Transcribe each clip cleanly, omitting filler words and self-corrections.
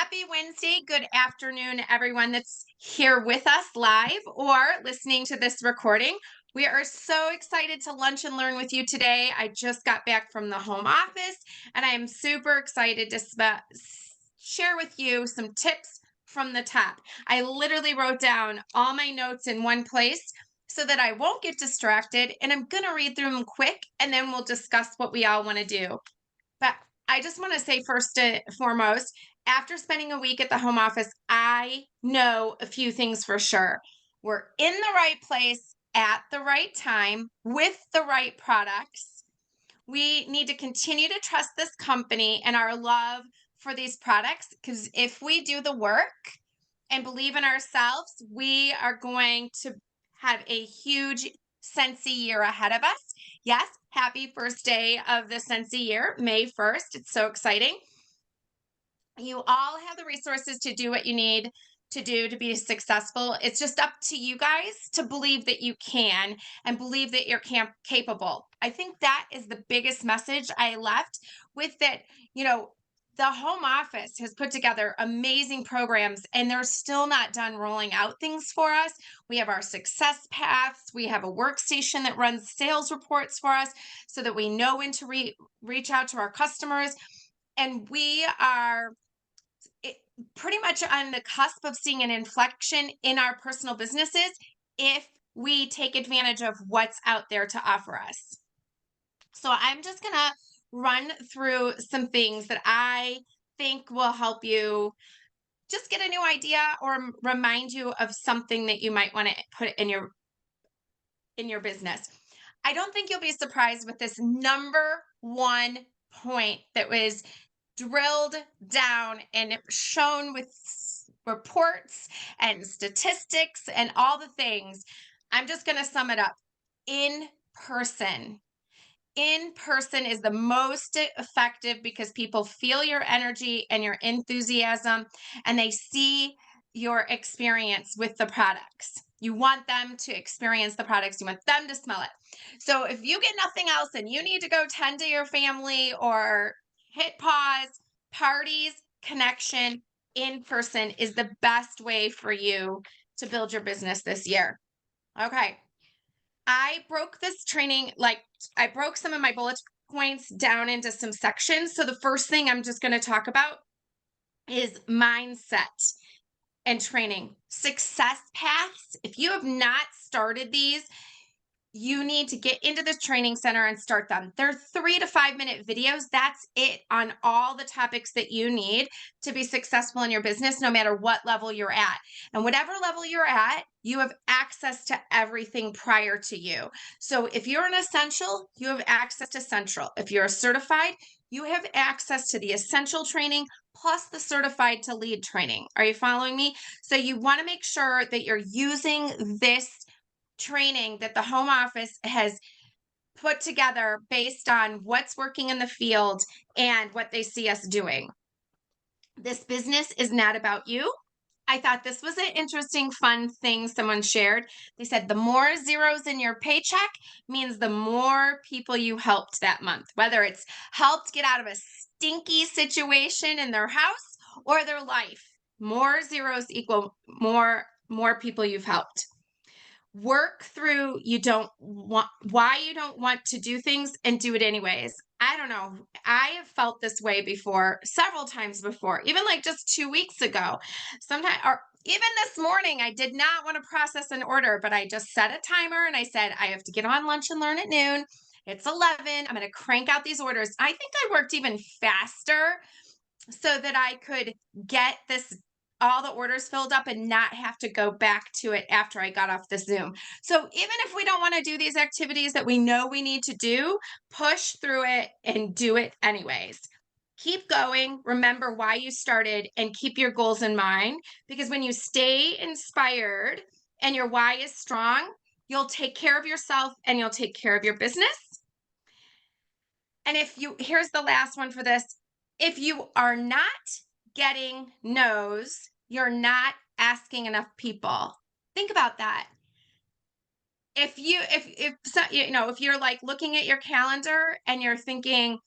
Happy Wednesday. Good afternoon, everyone that's here with us live or listening to this recording. We are so excited to lunch and learn with you today. I just got back from the home office and I am super excited to share with you some tips from the top. I literally wrote down all my notes in one place so that I won't get distracted, and I'm going to read through them quick and then we'll discuss what we all want to do. But I just want to say first and foremost, after spending a week at the home office, I know a few things for sure. We're in the right place at the right time with the right products. We need to continue to trust this company and our love for these products, because if we do the work and believe in ourselves, we are going to have a huge Scentsy year ahead of us. Yes, happy first day of the Scentsy year, May 1st. It's so exciting. You all have the resources to do what you need to do to be successful. It's just up to you guys to believe that you can and believe that you're capable. I think that is the biggest message I left with that. The home office has put together amazing programs and they're still not done rolling out things for us. We have our success paths. We have a workstation that runs sales reports for us so that we know when to reach out to our customers. And we are pretty much on the cusp of seeing an inflection in our personal businesses if we take advantage of what's out there to offer us. So I'm just going to run through some things that I think will help you just get a new idea or remind you of something that you might want to put in your business. I don't think you'll be surprised with this number one point that was drilled down and shown with reports and statistics and all the things. I'm just going to sum it up. In person. In person is the most effective because people feel your energy and your enthusiasm and they see your experience with the products. You want them to experience the products. You want them to smell it. So if you get nothing else and you need to go tend to your family or hit pause, parties, connection, in person is the best way for you to build your business this year. Okay. I broke this training, I broke some of my bullet points down into some sections. So the first thing I'm just going to talk about is mindset and training. Success paths. If you have not started these, you need to get into this training center and start them. They're 3 to 5 minute videos. That's it on all the topics that you need to be successful in your business, no matter what level you're at. And whatever level you're at, you have access to everything prior to you. So if you're an essential, you have access to central. If you're a certified, you have access to the essential training plus the certified to lead training. Are you following me? So you want to make sure that you're using this training that the home office has put together based on what's working in the field and what they see us doing. This business is not about you. I thought this was an interesting, fun thing someone shared. They said the more zeros in your paycheck means the more people you helped that month, whether it's helped get out of a stinky situation in their house or their life. More zeros equal more people you've helped. Work through why you don't want to do things and do it anyways. I don't know. I have felt this way before, several times before, even like just 2 weeks ago. Sometimes, or even this morning, I did not want to process an order, but I just set a timer and I said, I have to get on lunch and learn at noon. It's 11. I'm going to crank out these orders. I think I worked even faster so that I could get all the orders filled up and not have to go back to it after I got off the Zoom. So even if we don't want to do these activities that we know we need to do, push through it and do it anyways. Keep going. Remember why you started and keep your goals in mind, because when you stay inspired and your why is strong, you'll take care of yourself and you'll take care of your business. And here's the last one for this. If you are not getting no's, you're not asking enough people. Think about that. If you're like looking at your calendar and you're thinking,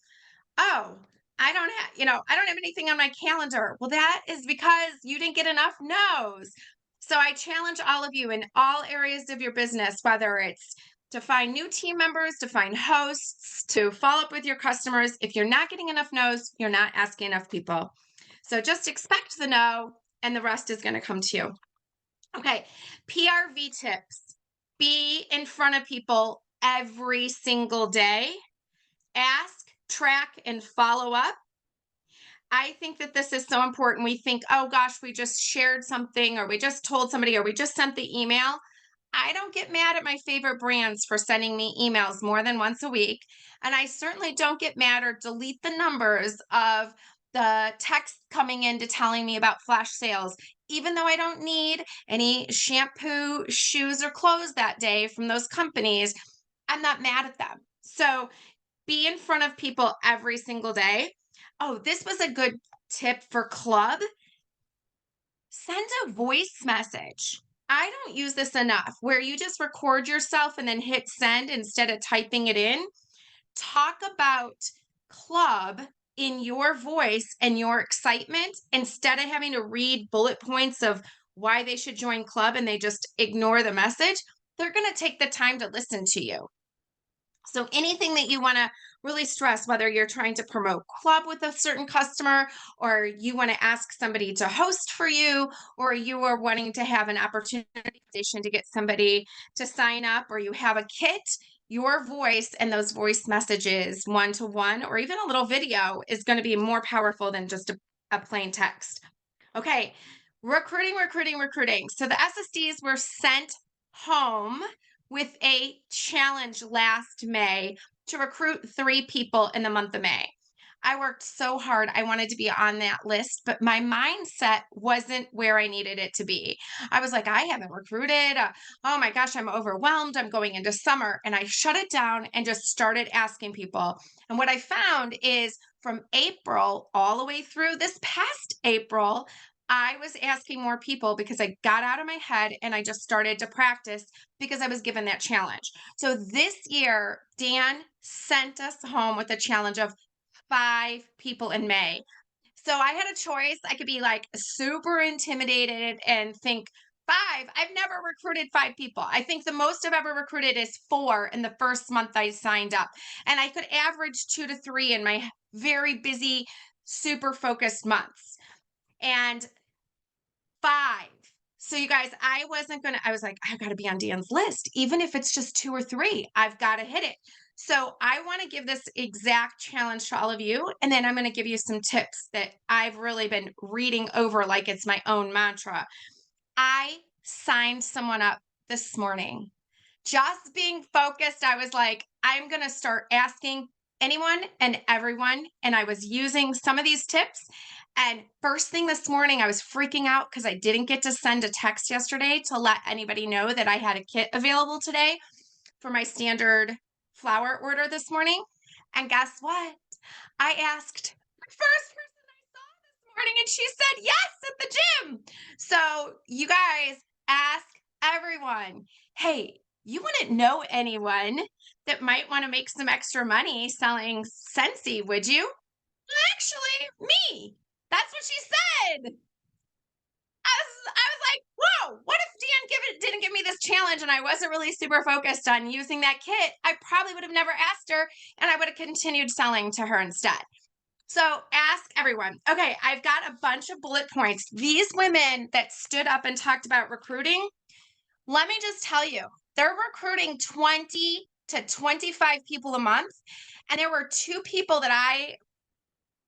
oh, I don't have anything on my calendar. Well, that is because you didn't get enough no's. So I challenge all of you in all areas of your business, whether it's to find new team members, to find hosts, to follow up with your customers. If you're not getting enough no's, you're not asking enough people. So just expect the no, and the rest is going to come to you. Okay, PRV tips. Be in front of people every single day. Ask, track, and follow up. I think that this is so important. We think, oh gosh, we just shared something, or we just told somebody, or we just sent the email. I don't get mad at my favorite brands for sending me emails more than once a week. And I certainly don't get mad or delete the numbers of the text coming in to telling me about flash sales, even though I don't need any shampoo, shoes, or clothes that day from those companies. I'm not mad at them. So be in front of people every single day. Oh, this was a good tip for club. Send a voice message. I don't use this enough, where you just record yourself and then hit send instead of typing it in. Talk about club in your voice and your excitement instead of having to read bullet points of why they should join club and they just ignore the message. They're going to take the time to listen to you. So anything that you want to really stress, whether you're trying to promote club with a certain customer, or you want to ask somebody to host for you, or you are wanting to have an opportunity to get somebody to sign up, or you have a kit, your voice and those voice messages, one-to-one, or even a little video, is going to be more powerful than just a plain text. Okay, recruiting. So the SSDs were sent home with a challenge last May to recruit 3 people in the month of May. I worked so hard. I wanted to be on that list, but my mindset wasn't where I needed it to be. I was like, I haven't recruited. Oh my gosh, I'm overwhelmed. I'm going into summer. And I shut it down and just started asking people. And what I found is from April all the way through this past April, I was asking more people because I got out of my head and I just started to practice because I was given that challenge. So this year, Dan sent us home with a challenge of 5 people in May. So I had a choice. I could be like super intimidated and think, 5. I've never recruited 5 people. I think the most I've ever recruited is 4 in the first month I signed up. And I could average 2 to 3 in my very busy, super focused months. And 5. So you guys, I was like, I've got to be on Dan's list. Even if it's just 2 or 3, I've got to hit it. So I want to give this exact challenge to all of you. And then I'm going to give you some tips that I've really been reading over like it's my own mantra. I signed someone up this morning. Just being focused, I was like, I'm going to start asking anyone and everyone. And I was using some of these tips. And first thing this morning, I was freaking out because I didn't get to send a text yesterday to let anybody know that I had a kit available today for my standard flower order this morning. And guess what? I asked the first person I saw this morning, and she said yes at the gym. So you guys, ask everyone, hey, you wouldn't know anyone that might want to make some extra money selling Scentsy, would you? Actually, me. That's what she said. I was like, whoa, what if didn't give me this challenge and I wasn't really super focused on using that kit? I probably would have never asked her and I would have continued selling to her instead. So ask everyone. Okay, I've got a bunch of bullet points. These women that stood up and talked about recruiting, let me just tell you, they're recruiting 20 to 25 people a month. And there were 2 people that I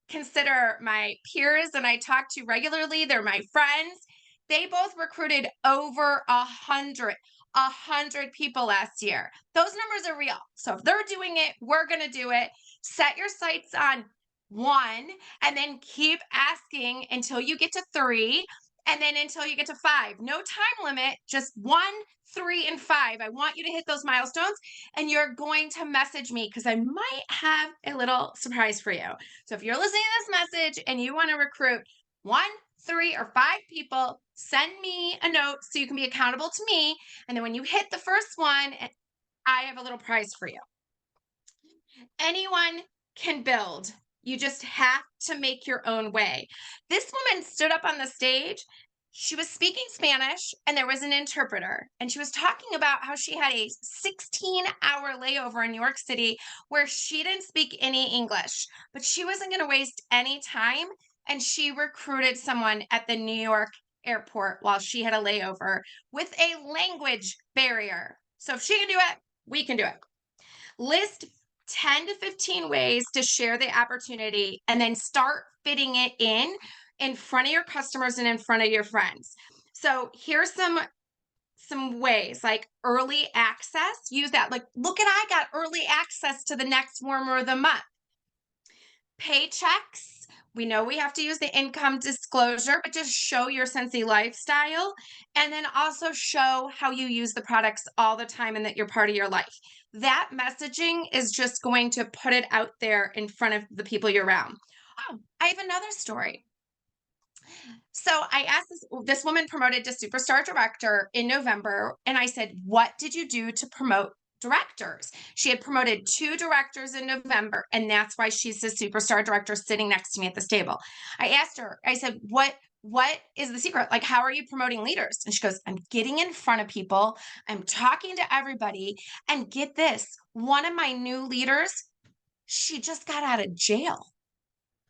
consider my peers and I talk to regularly. They're my friends. They both recruited over 100 people last year. Those numbers are real. So if they're doing it, we're going to do it. Set your sights on 1 and then keep asking until you get to 3 and then until you get to 5. No time limit, just 1, 3, and 5. I want you to hit those milestones and you're going to message me because I might have a little surprise for you. So if you're listening to this message and you want to recruit 1, 3, or 5 people, send me a note so you can be accountable to me. And then when you hit the first one, I have a little prize for you. Anyone can build You just have to make your own way. This woman stood up on the stage. She was speaking Spanish and there was an interpreter. And she was talking about how she had a 16-hour layover in New York City where she didn't speak any English, but she wasn't going to waste any time. And she recruited someone at the New York airport while she had a layover with a language barrier. So if she can do it, we can do it. List 10 to 15 ways to share the opportunity and then start fitting it in front of your customers and in front of your friends. So here's some ways like early access. Use that. Like, look at, I got early access to the next warmer of the month. Paychecks. We know we have to use the income disclosure, but just show your Scentsy lifestyle and then also show how you use the products all the time and that you're part of your life. That messaging is just going to put it out there in front of the people you're around. Oh, I have another story. So I asked this woman promoted to superstar director in November, and I said, "What did you do to promote directors?" She had promoted 2 directors in November, and that's why she's the superstar director sitting next to me at this table. I asked her, I said, "What is the secret? Like, how are you promoting leaders?" And she goes, "I'm getting in front of people, I'm talking to everybody, and get this, one of my new leaders, she just got out of jail."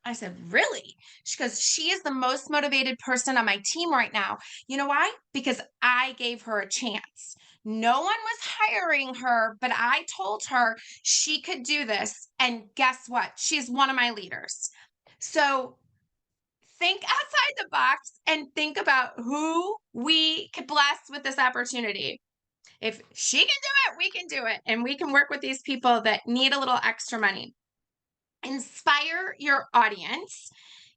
I said, "Really?" She goes, "She is the most motivated person on my team right now. You know why? Because I gave her a chance. No one was hiring her, but I told her she could do this. And guess what? She's one of my leaders." So think outside the box and think about who we could bless with this opportunity. If she can do it, we can do it. And we can work with these people that need a little extra money. Inspire your audience.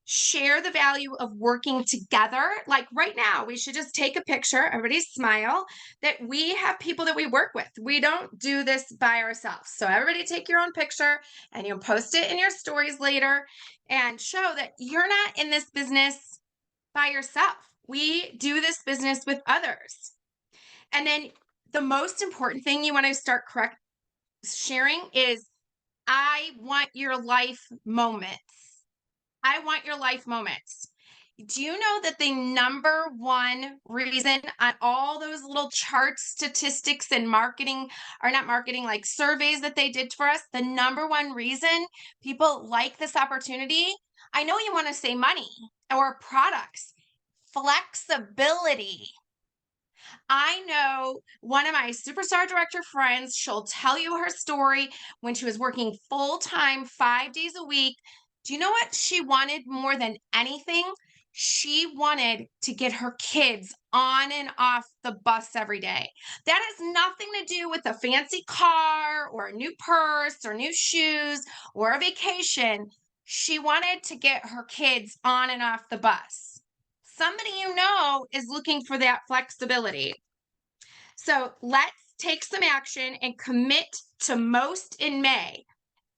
Share the value of working together. Like right now, we should just take a picture, everybody smile, that we have people that we work with. We don't do this by ourselves. So everybody take your own picture and you'll post it in your stories later and show that you're not in this business by yourself. We do this business with others. And then the most important thing you want to start sharing is, I want your life moments. I want your life moments. Do you know that the number one reason on all those little charts, statistics, and marketing, or not marketing, like surveys that they did for us, the number one reason people like this opportunity? I know you want to say money or products, flexibility. I know one of my superstar director friends, she'll tell you her story when she was working full time, 5 days a week. Do you know what she wanted more than anything? She wanted to get her kids on and off the bus every day. That has nothing to do with a fancy car or a new purse or new shoes or a vacation. She wanted to get her kids on and off the bus. Somebody you know is looking for that flexibility. So let's take some action and commit to most in May.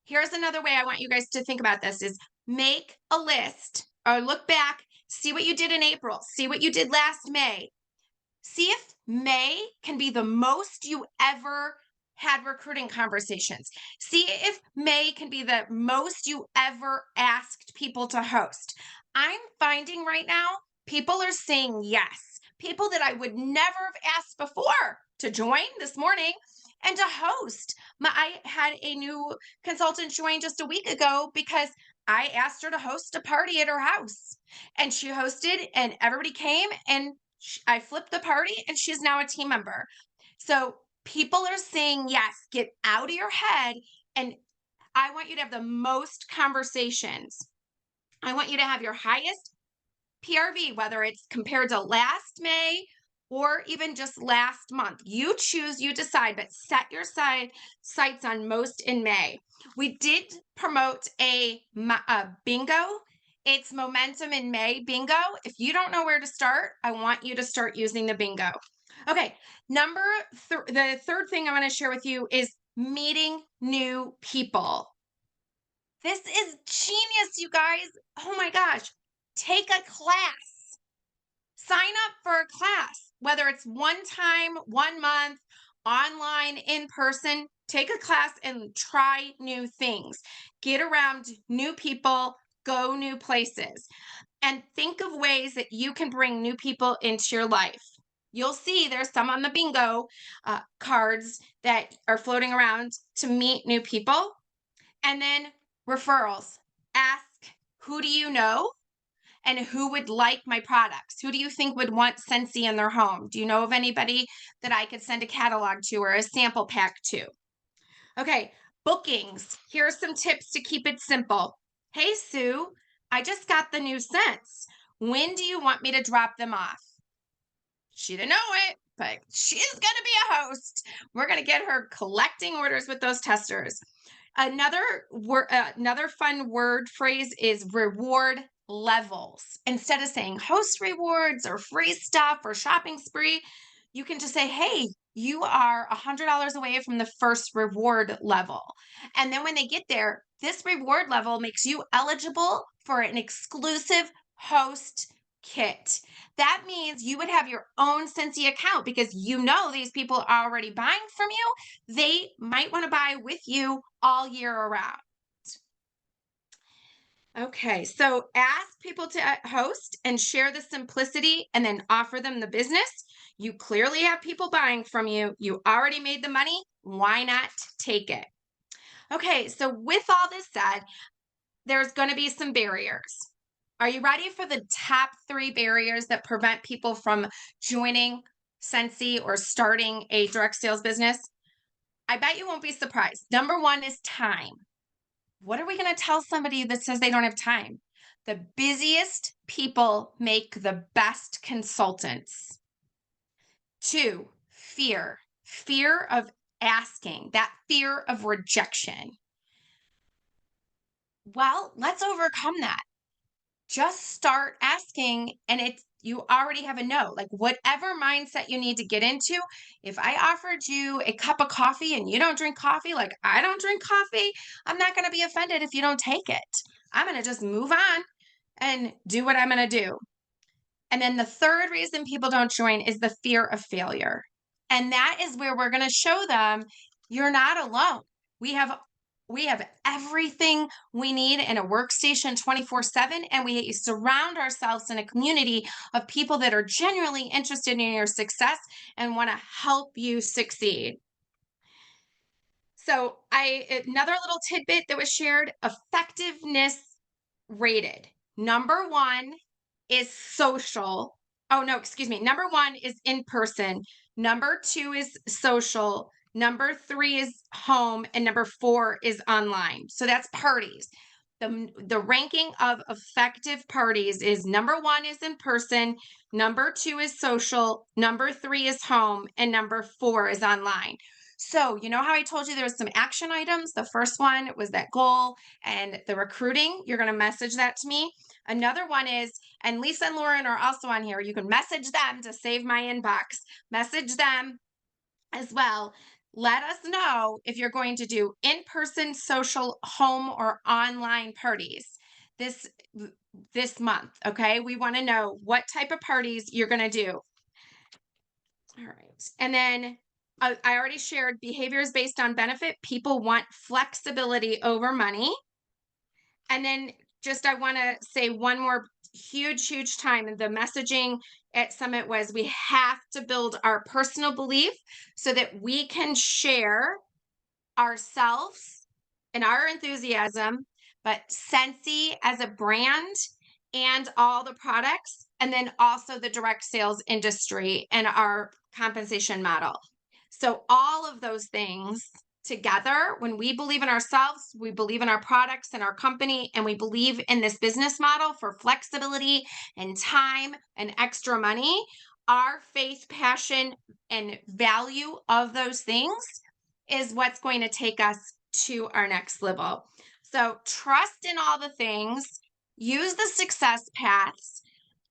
Here's another way I want you guys to think about this is make a list or look back, see what you did in April, see what you did last May. See if May can be the most you ever had recruiting conversations. See if May can be the most you ever asked people to host. I'm finding right now people are saying yes. People that I would never have asked before to join this morning and to host. I had a new consultant join just a week ago because I asked her to host a party at her house. And she hosted, and everybody came, and I flipped the party, and she's now a team member. So people are saying yes, get out of your head. And I want you to have the most conversations. I want you to have your highest PRV, whether it's compared to last May or even just last month. You choose, you decide, but set your sights on most in May. We did promote a bingo. It's Momentum in May bingo. If you don't know where to start, I want you to start using the bingo. Okay, the third thing I want to share with you is meeting new people. This is genius, you guys. Oh my gosh. Take a class. Sign up for a class, whether it's one time, 1 month, online, in person. Take a class and try new things. Get around new people, go new places, and think of ways that you can bring new people into your life. You'll see there's some on the bingo cards that are floating around to meet new people. And then referrals. Ask, who do you know and who would like my products? Who do you think would want Scentsy in their home? Do you know of anybody that I could send a catalog to or a sample pack to? Okay, bookings. Here are some tips to keep it simple. Hey, Sue, I just got the new scents. When do you want me to drop them off? She didn't know it, but she's going to be a host. We're going to get her collecting orders with those testers. Another fun word phrase is reward levels. Instead of saying host rewards or free stuff or shopping spree, you can just say, hey, you are $100 away from the first reward level. And then when they get there, this reward level makes you eligible for an exclusive host kit. That means you would have your own Scentsy account because you know these people are already buying from you. They might want to buy with you all year around. Okay, so ask people to host and share the simplicity and then offer them the business. You clearly have people buying from you. You already made the money. Why not take it? Okay, so with all this said, there's going to be some barriers. Are you ready for the top 3 barriers that prevent people from joining Scentsy or starting a direct sales business? I bet you won't be surprised. Number 1 is time. What are we going to tell somebody that says they don't have time? The busiest people make the best consultants. 2, fear. Fear of asking, that fear of rejection. Well, let's overcome that. Just start asking, and you already have a no. Like whatever mindset you need to get into. If I offered you a cup of coffee and you don't drink coffee, like I don't drink coffee, I'm not going to be offended if you don't take it. I'm going to just move on and do what I'm going to do. And then the third reason people don't join is the fear of failure. And that is where we're going to show them you're not alone. We have everything we need in a workstation 24/7, and we surround ourselves in a community of people that are genuinely interested in your success and want to help you succeed. So another little tidbit that was shared, effectiveness rated. Number 1 is social. Oh, no, excuse me. Number 1 is in person. Number 2 is social. Number 3 is home. And number 4 is online. So that's parties. The ranking of effective parties is number 1 is in person. Number 2 is social. Number 3 is home. And number 4 is online. So, you know how I told you there was some action items? The first one was that goal and the recruiting. You're going to message that to me. Another one is, and Lisa and Lauren are also on here. You can message them to save my inbox. Message them as well. Let us know if you're going to do in-person, social, home, or online parties this month. Okay, we want to know what type of parties you're going to do. All right, and then I already shared behaviors based on benefit. People want flexibility over money. And then I want to say one more huge time. The messaging at Summit was we have to build our personal belief so that we can share ourselves and our enthusiasm, but Scentsy as a brand and all the products, and then also the direct sales industry and our compensation model. So all of those things together, when we believe in ourselves, we believe in our products and our company, and we believe in this business model for flexibility and time and extra money, our faith, passion, and value of those things is what's going to take us to our next level. So trust in all the things, use the success paths,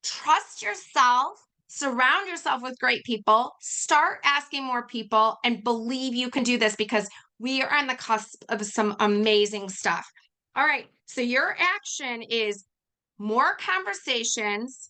trust yourself, surround yourself with great people, start asking more people, and believe you can do this because we are on the cusp of some amazing stuff. All right, so your action is more conversations,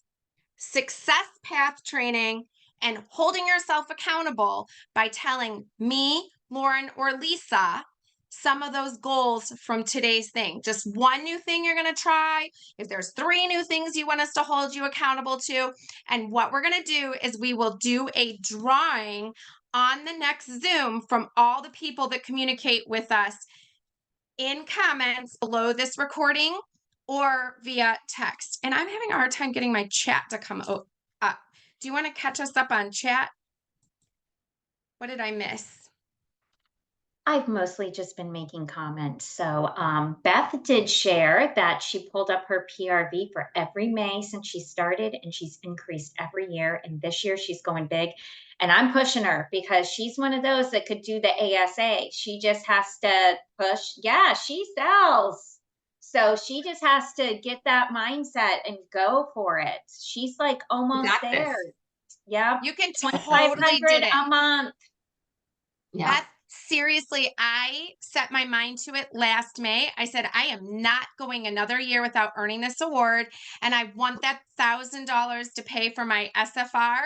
success path training, and holding yourself accountable by telling me Lauren or Lisa some of those goals from today's thing. Just one new thing you're going to try. If there's 3 new things you want us to hold you accountable to. And what we're going to do is we will do a drawing on the next Zoom from all the people that communicate with us in comments below this recording or via text. And I'm having a hard time getting my chat to come up. Do you want to catch us up on chat? What did I miss? I've mostly just been making comments. So Beth did share that she pulled up her PRV for every May since she started, and she's increased every year. And this year she's going big. And I'm pushing her because she's one of those that could do the ASA. She just has to push. Yeah, she sells. So she just has to get that mindset and go for it. She's like almost there. This. Yep. You can totally 2,500 did it. a month. Yeah. Beth, seriously, I set my mind to it last May. I said, I am not going another year without earning this award. And I want that $1,000 to pay for my SFR.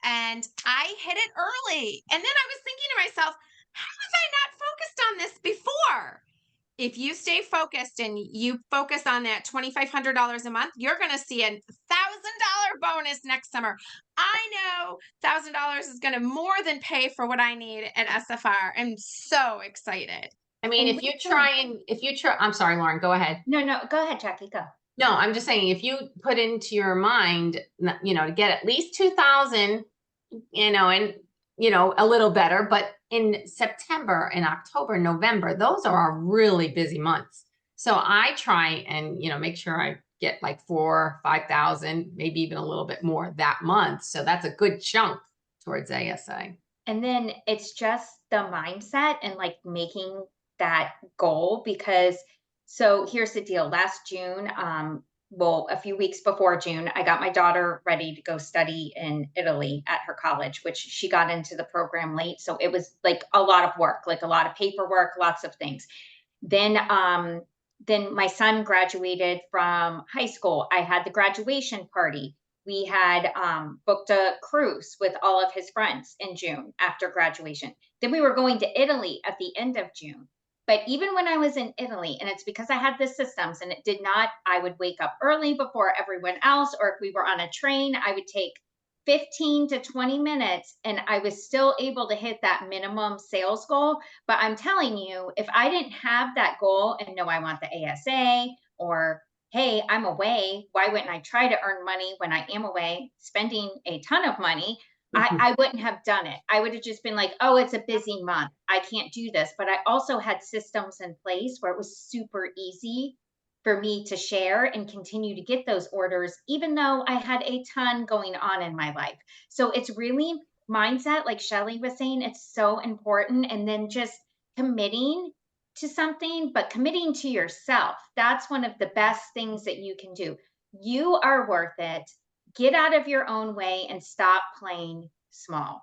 And I hit it early. And then I was thinking to myself, how was I not focused on this before? If you stay focused and you focus on that $2,500 a month, you're going to see a $1,000 bonus next summer. I know $1,000 is going to more than pay for what I need at SFR. I'm so excited. I mean, And if you try, I'm sorry, Lauren, go ahead. No, go ahead, Jackie, go. No, I'm just saying, if you put into your mind, to get at least 2,000, and, a little better, but in September and October, November, those are our really busy months. So I try and, make sure I get like 4,000, 5,000, maybe even a little bit more that month. So that's a good chunk towards ASA. And then it's just the mindset and like making that goal because so here's the deal. Last June, a few weeks before June, I got my daughter ready to go study in Italy at her college, which she got into the program late. So it was like a lot of work, like a lot of paperwork, lots of things. Then my son graduated from high school. I had the graduation party. We had booked a cruise with all of his friends in June after graduation. Then we were going to Italy at the end of June. But even when I was in Italy, and it's because I had the systems and it did not, I would wake up early before everyone else, or if we were on a train, I would take 15 to 20 minutes and I was still able to hit that minimum sales goal. But I'm telling you, if I didn't have that goal and know I want the ASA or hey, I'm away, why wouldn't I try to earn money when I am away, spending a ton of money? I wouldn't have done it. I would have just been like, oh, it's a busy month. I can't do this. But I also had systems in place where it was super easy for me to share and continue to get those orders, even though I had a ton going on in my life. So it's really mindset, like Shelly was saying, it's so important. And then just committing to something, but committing to yourself. That's one of the best things that you can do. You are worth it. Get out of your own way and stop playing small.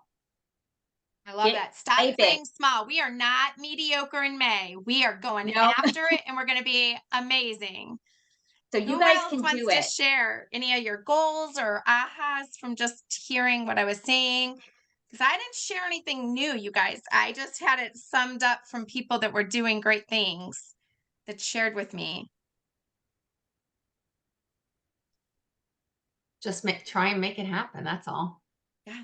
I love that. Stop playing small. We are not mediocre in May. We are going after it and we're going to be amazing. So you guys can do it. Who else wants to share any of your goals or ahas from just hearing what I was saying? Because I didn't share anything new, you guys. I just had it summed up from people that were doing great things that shared with me. Just try and make it happen. That's all. Yeah.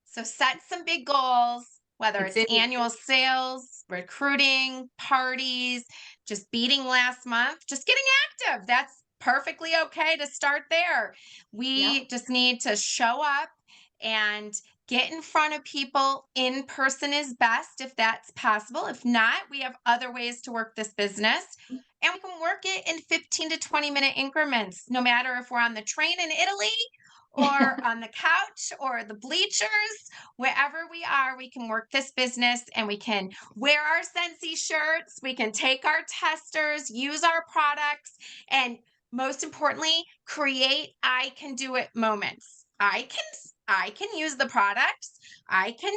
So set some big goals, whether it's annual sales, recruiting, parties, just beating last month, just getting active. That's perfectly okay to start there. We just need to show up and get in front of people. In person is best if that's possible. If not, we have other ways to work this business. And we can work it in 15 to 20-minute increments, no matter if we're on the train in Italy or on the couch or the bleachers, wherever we are, we can work this business and we can wear our Scentsy shirts. We can take our testers, use our products, and most importantly, create I can do it moments. I can use the products. I can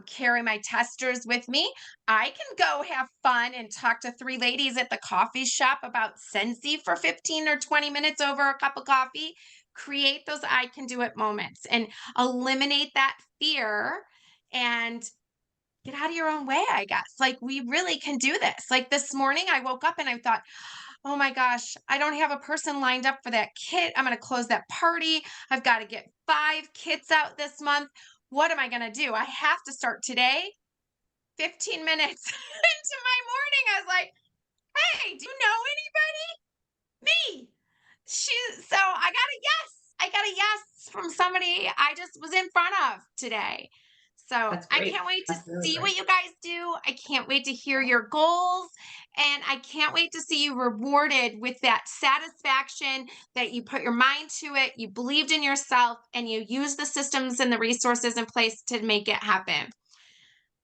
carry my testers with me. I can go have fun and talk to 3 ladies at the coffee shop about Scentsy for 15 or 20 minutes over a cup of coffee. Create those I can do it moments and eliminate that fear and get out of your own way, I guess. Like, we really can do this. Like this morning, I woke up and I thought, oh my gosh, I don't have a person lined up for that kit. I'm going to close that party. I've got to get 5 kits out this month. What am I going to do? I have to start today. 15 minutes into my morning, I was like, hey, do you know anybody? Me. So I got a yes. I got a yes from somebody I just was in front of today. So That's I great. can't wait to That's really see great. what you guys do. I can't wait to hear your goals. And I can't wait to see you rewarded with that satisfaction that you put your mind to it, you believed in yourself, and you use the systems and the resources in place to make it happen.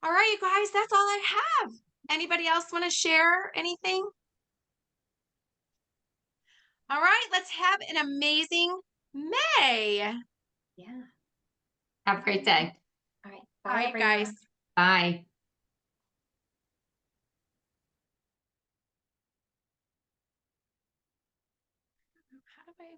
All right, you guys, that's all I have. Anybody else want to share anything? All right, let's have an amazing May. Yeah. Have a great day. All right. All Bye, right, everyone. guys. Bye. How do I